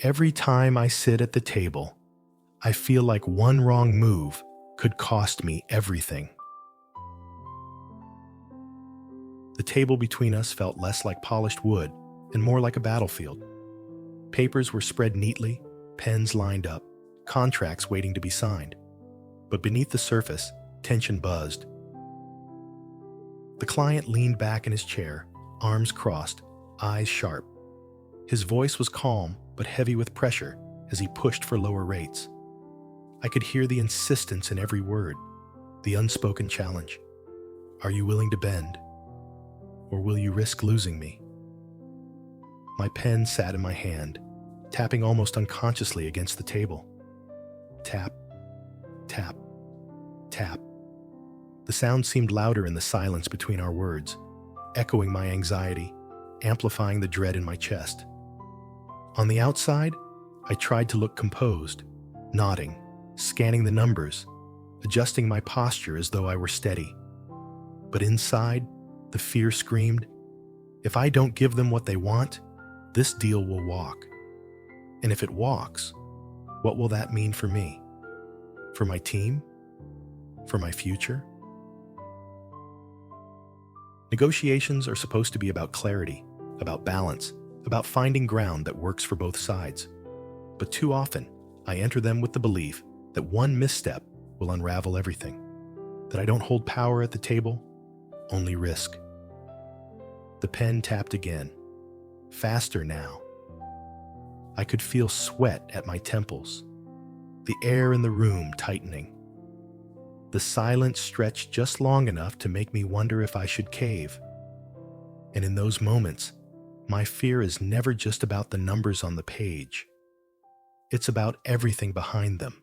Every time I sit at the table, I feel like one wrong move could cost me everything. The table between us felt less like polished wood and more like a battlefield. Papers were spread neatly, pens lined up, contracts waiting to be signed. But beneath the surface, tension buzzed. The client leaned back in his chair, arms crossed, eyes sharp. His voice was calm but heavy with pressure as he pushed for lower rates. I could hear the insistence in every word, the unspoken challenge. Are you willing to bend? Or will you risk losing me? My pen sat in my hand, tapping almost unconsciously against the table. Tap, tap, tap. The sound seemed louder in the silence between our words, echoing my anxiety, amplifying the dread in my chest. On the outside, I tried to look composed, nodding, scanning the numbers, adjusting my posture as though I were steady. But inside, the fear screamed, if I don't give them what they want, this deal will walk. And if it walks, what will that mean for me? For my team? For my future? Negotiations are supposed to be about clarity, about balance, about finding ground that works for both sides. But too often, I enter them with the belief that one misstep will unravel everything, that I don't hold power at the table, only risk. The pen tapped again, faster now. I could feel sweat at my temples, the air in the room tightening. The silence stretched just long enough to make me wonder if I should cave. And in those moments, my fear is never just about the numbers on the page. It's about everything behind them.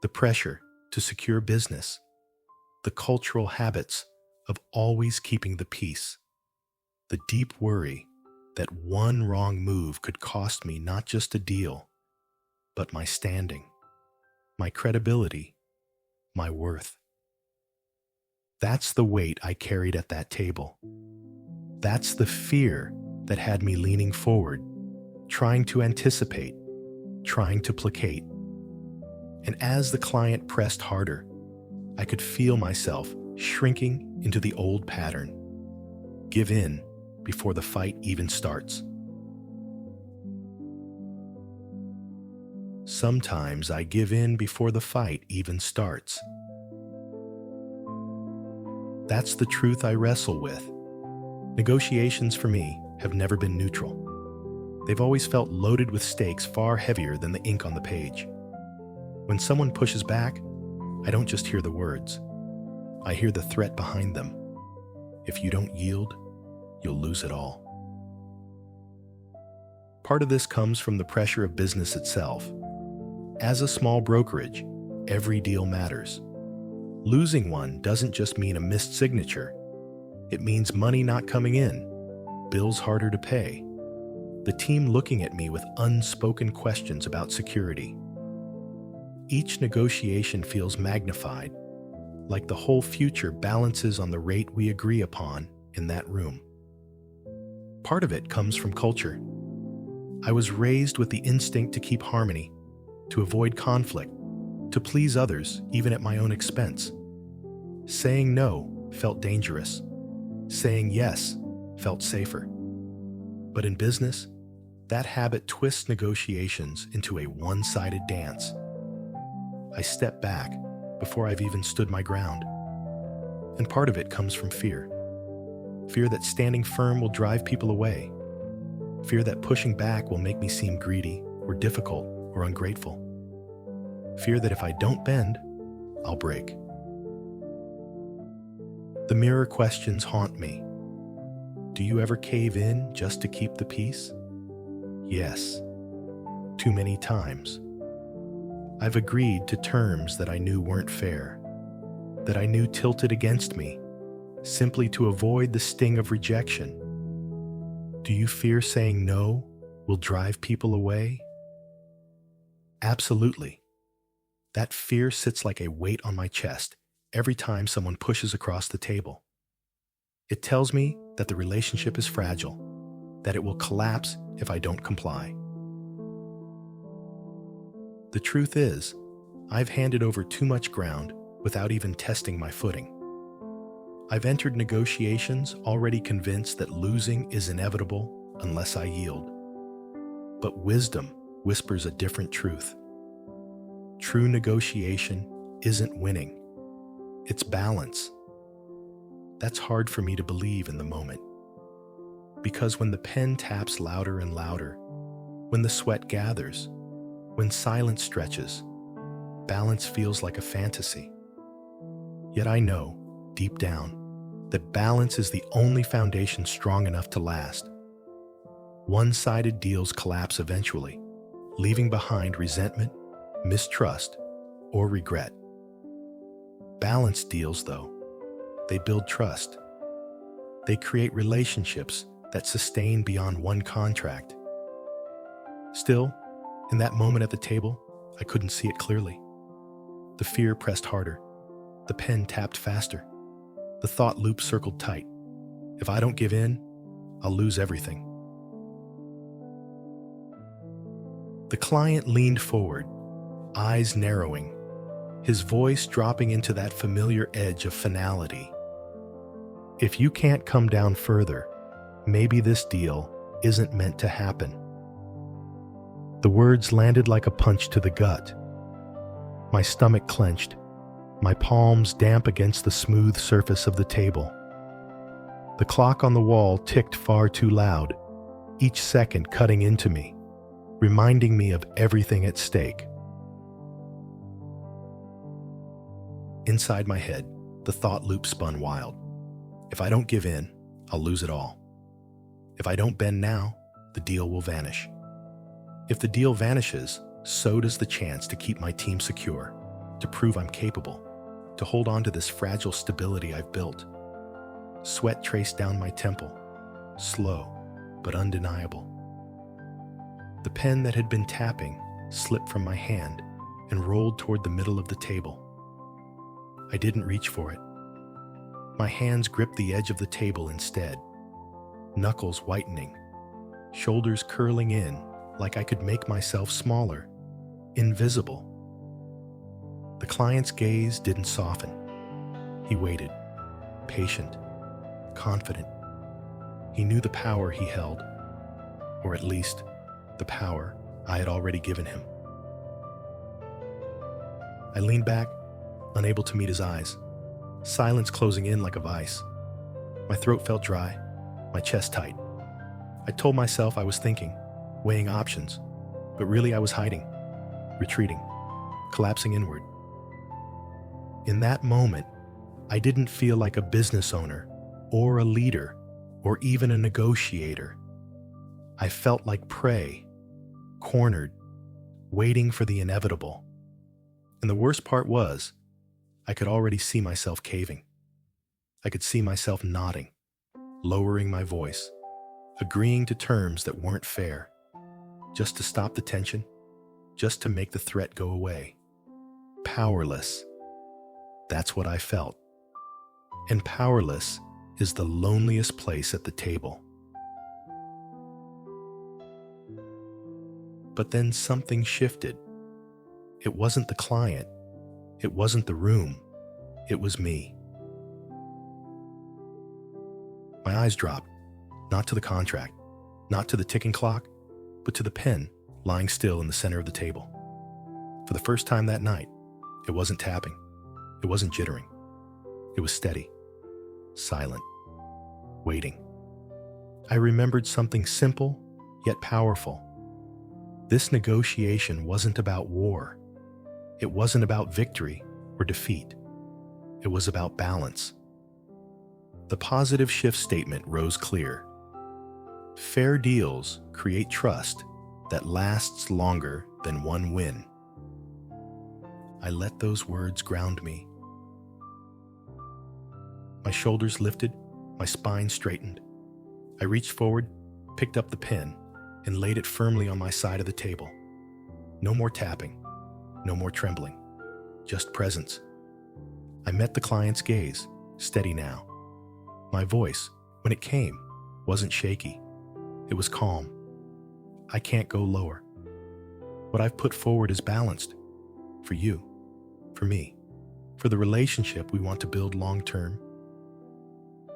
The pressure to secure business, the cultural habits of always keeping the peace, the deep worry that one wrong move could cost me not just a deal, but my standing, my credibility, my worth. That's the weight I carried at that table. That's the fear that had me leaning forward, trying to anticipate, trying to placate. And as the client pressed harder, I could feel myself shrinking into the old pattern. Give in before the fight even starts. Sometimes I give in before the fight even starts. That's the truth I wrestle with. Negotiations for me have never been neutral. They've always felt loaded with stakes far heavier than the ink on the page. When someone pushes back, I don't just hear the words. I hear the threat behind them. If you don't yield, you'll lose it all. Part of this comes from the pressure of business itself. As a small brokerage, every deal matters. Losing one doesn't just mean a missed signature. It means money not coming in, bills harder to pay, the team looking at me with unspoken questions about security. Each negotiation feels magnified, like the whole future balances on the rate we agree upon in that room. Part of it comes from culture. I was raised with the instinct to keep harmony, to avoid conflict, to please others even at my own expense. Saying no felt dangerous. Saying yes felt safer. But in business, that habit twists negotiations into a one-sided dance. I step back before I've even stood my ground. And part of it comes from fear. Fear that standing firm will drive people away. Fear that pushing back will make me seem greedy or difficult or ungrateful. Fear that if I don't bend, I'll break. The mirror questions haunt me. Do you ever cave in just to keep the peace? Yes, too many times. I've agreed to terms that I knew weren't fair, that I knew tilted against me, simply to avoid the sting of rejection. Do you fear saying no will drive people away? Absolutely. That fear sits like a weight on my chest every time someone pushes across the table. It tells me that the relationship is fragile, that it will collapse if I don't comply. The truth is, I've handed over too much ground without even testing my footing. I've entered negotiations already convinced that losing is inevitable unless I yield. But wisdom whispers a different truth. True negotiation isn't winning. It's balance. That's hard for me to believe in the moment. Because when the pen taps louder and louder, when the sweat gathers, when silence stretches, balance feels like a fantasy. Yet I know, deep down, that balance is the only foundation strong enough to last. One-sided deals collapse eventually, leaving behind resentment, mistrust, or regret. Balanced deals, though, they build trust. They create relationships that sustain beyond one contract. Still, in that moment at the table, I couldn't see it clearly. The fear pressed harder. The pen tapped faster. The thought loop circled tight. If I don't give in, I'll lose everything. The client leaned forward, eyes narrowing, his voice dropping into that familiar edge of finality. If you can't come down further, maybe this deal isn't meant to happen. The words landed like a punch to the gut. My stomach clenched, my palms damp against the smooth surface of the table. The clock on the wall ticked far too loud, each second cutting into me, reminding me of everything at stake. Inside my head, the thought loop spun wild. If I don't give in, I'll lose it all. If I don't bend now, the deal will vanish. If the deal vanishes, so does the chance to keep my team secure, to prove I'm capable, to hold on to this fragile stability I've built. Sweat traced down my temple, slow but undeniable. The pen that had been tapping slipped from my hand and rolled toward the middle of the table. I didn't reach for it. My hands gripped the edge of the table instead, knuckles whitening, shoulders curling in like I could make myself smaller, invisible. The client's gaze didn't soften. He waited, patient, confident. He knew the power he held, or at least the power I had already given him. I leaned back, unable to meet his eyes, silence closing in like a vice. My throat felt dry, my chest tight. I told myself I was thinking, weighing options, but really I was hiding, retreating, collapsing inward. In that moment, I didn't feel like a business owner or a leader or even a negotiator. I felt like prey, cornered, waiting for the inevitable. And the worst part was, I could already see myself caving. I could see myself nodding, lowering my voice, agreeing to terms that weren't fair, just to stop the tension, just to make the threat go away. Powerless. That's what I felt. And powerless is the loneliest place at the table. But then something shifted. It wasn't the client. It wasn't the room. It was me. My eyes dropped, not to the contract, not to the ticking clock, but to the pen lying still in the center of the table. For the first time that night, it wasn't tapping. It wasn't jittering. It was steady, silent, waiting. I remembered something simple yet powerful. This negotiation wasn't about war. It wasn't about victory or defeat. It was about balance. The positive shift statement rose clear. Fair deals create trust that lasts longer than one win. I let those words ground me. My shoulders lifted, my spine straightened. I reached forward, picked up the pen, and laid it firmly on my side of the table. No more tapping, no more trembling, just presence. I met the client's gaze, steady now. My voice, when it came, wasn't shaky. It was calm. I can't go lower. What I've put forward is balanced. For you, for me, for the relationship we want to build long-term.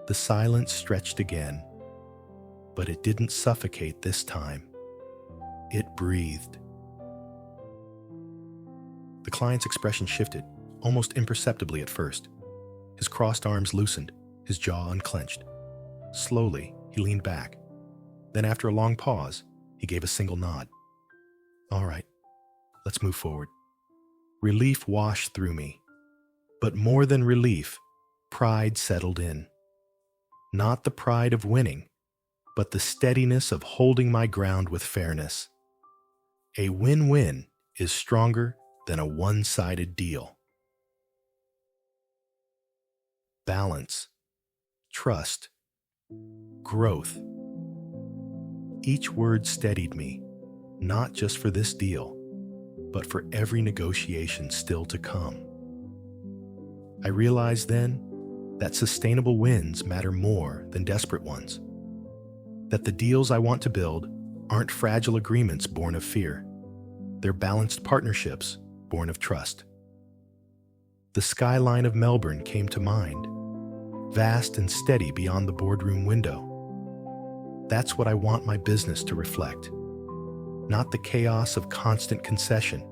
The silence stretched again, but it didn't suffocate this time. It breathed. The client's expression shifted, almost imperceptibly at first. His crossed arms loosened, his jaw unclenched. Slowly, he leaned back. Then after a long pause, he gave a single nod. All right, let's move forward. Relief washed through me. But more than relief, pride settled in. Not the pride of winning, but the steadiness of holding my ground with fairness. A win-win is stronger than a one-sided deal. Balance, trust, growth. Each word steadied me, not just for this deal, but for every negotiation still to come. I realized then that sustainable wins matter more than desperate ones. That the deals I want to build aren't fragile agreements born of fear. They're balanced partnerships born of trust. The skyline of Melbourne came to mind, vast and steady beyond the boardroom window. That's what I want my business to reflect. Not the chaos of constant concession,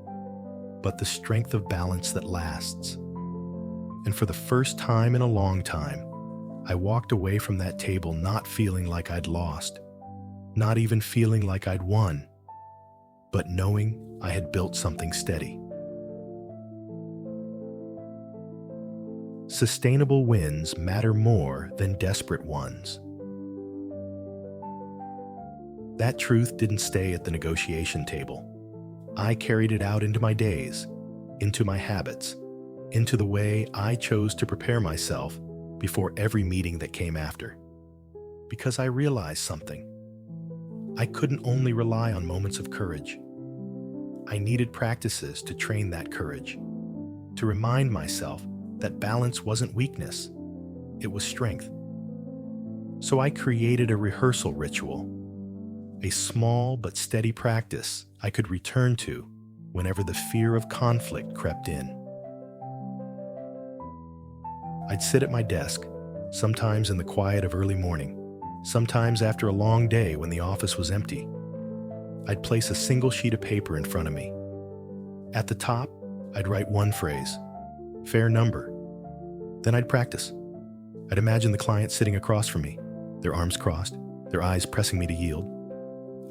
but the strength of balance that lasts. And for the first time in a long time, I walked away from that table not feeling like I'd lost, not even feeling like I'd won, but knowing I had built something steady. Sustainable wins matter more than desperate ones. That truth didn't stay at the negotiation table. I carried it out into my days, into my habits, into the way I chose to prepare myself before every meeting that came after. Because I realized something. I couldn't only rely on moments of courage. I needed practices to train that courage, to remind myself that balance wasn't weakness, it was strength. So I created a rehearsal ritual, a small but steady practice I could return to whenever the fear of conflict crept in. I'd sit at my desk, sometimes in the quiet of early morning, sometimes after a long day when the office was empty. I'd place a single sheet of paper in front of me. At the top, I'd write one phrase, fair number. Then I'd practice. I'd imagine the client sitting across from me, their arms crossed, their eyes pressing me to yield.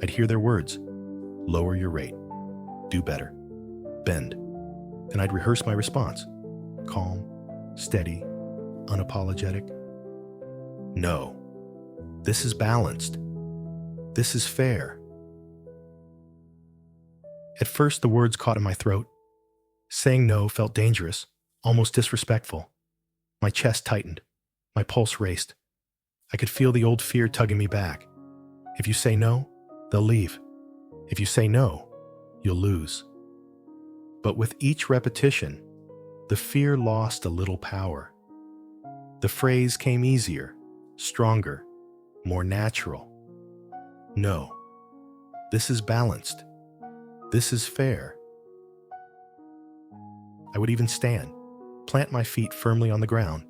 I'd hear their words, lower your rate, do better, bend. And I'd rehearse my response, calm, steady, unapologetic. No, this is balanced. This is fair. At first, the words caught in my throat. Saying no felt dangerous, almost disrespectful. My chest tightened. My pulse raced. I could feel the old fear tugging me back. If you say no, they'll leave. If you say no, you'll lose. But with each repetition, the fear lost a little power. The phrase came easier, stronger, more natural. No, this is balanced. This is fair. I would even stand, plant my feet firmly on the ground,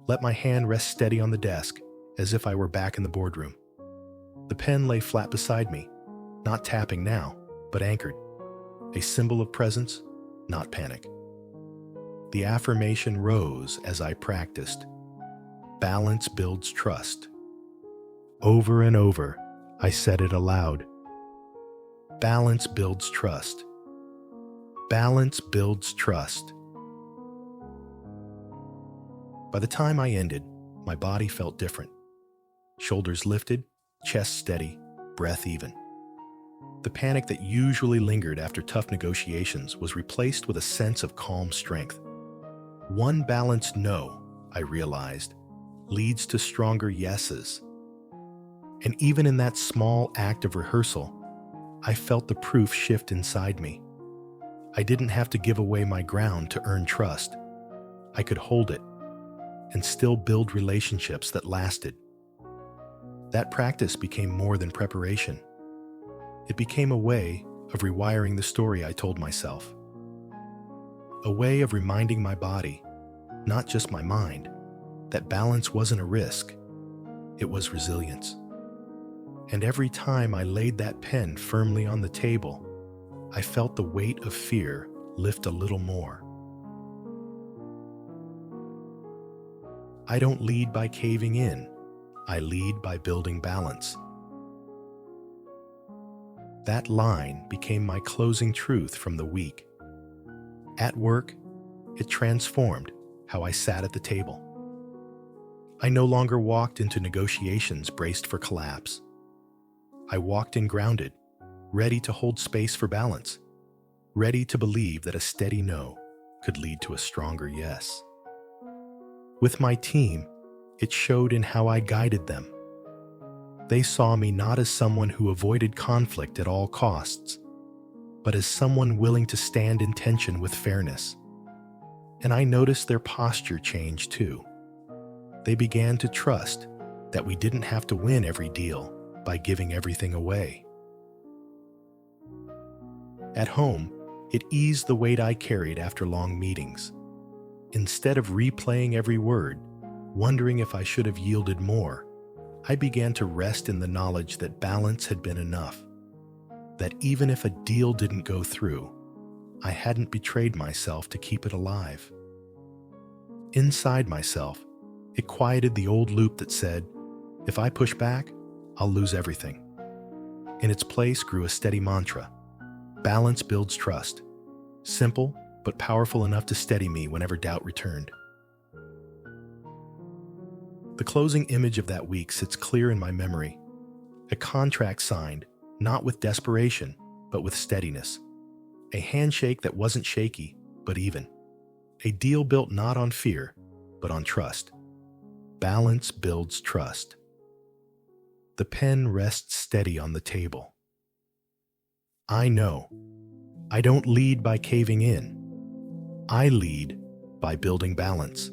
let my hand rest steady on the desk as if I were back in the boardroom. The pen lay flat beside me, not tapping now, but anchored. A symbol of presence, not panic. The affirmation rose as I practiced. Balance builds trust. Over and over, I said it aloud. Balance builds trust. Balance builds trust. By the time I ended, my body felt different. Shoulders lifted, chest steady, breath even. The panic that usually lingered after tough negotiations was replaced with a sense of calm strength. One balanced no, I realized, leads to stronger yeses. And even in that small act of rehearsal, I felt the proof shift inside me. I didn't have to give away my ground to earn trust. I could hold it and still build relationships that lasted. That practice became more than preparation. It became a way of rewiring the story I told myself. A way of reminding my body, not just my mind, that balance wasn't a risk, it was resilience. And every time I laid that pen firmly on the table, I felt the weight of fear lift a little more. I don't lead by caving in, I lead by building balance. That line became my closing truth from the week. At work, it transformed how I sat at the table. I no longer walked into negotiations braced for collapse. I walked in grounded, ready to hold space for balance, ready to believe that a steady no could lead to a stronger yes. With my team, it showed in how I guided them. They saw me not as someone who avoided conflict at all costs, but as someone willing to stand in tension with fairness. And I noticed their posture change too. They began to trust that we didn't have to win every deal by giving everything away. At home, it eased the weight I carried after long meetings. Instead of replaying every word, wondering if I should have yielded more, I began to rest in the knowledge that balance had been enough. That even if a deal didn't go through, I hadn't betrayed myself to keep it alive. Inside myself, it quieted the old loop that said, if I push back, I'll lose everything. In its place grew a steady mantra. Balance builds trust. Simple, but powerful enough to steady me whenever doubt returned. The closing image of that week sits clear in my memory. A contract signed, not with desperation, but with steadiness. A handshake that wasn't shaky, but even. A deal built not on fear, but on trust. Balance builds trust. The pen rests steady on the table. I know. I don't lead by caving in. I lead by building balance.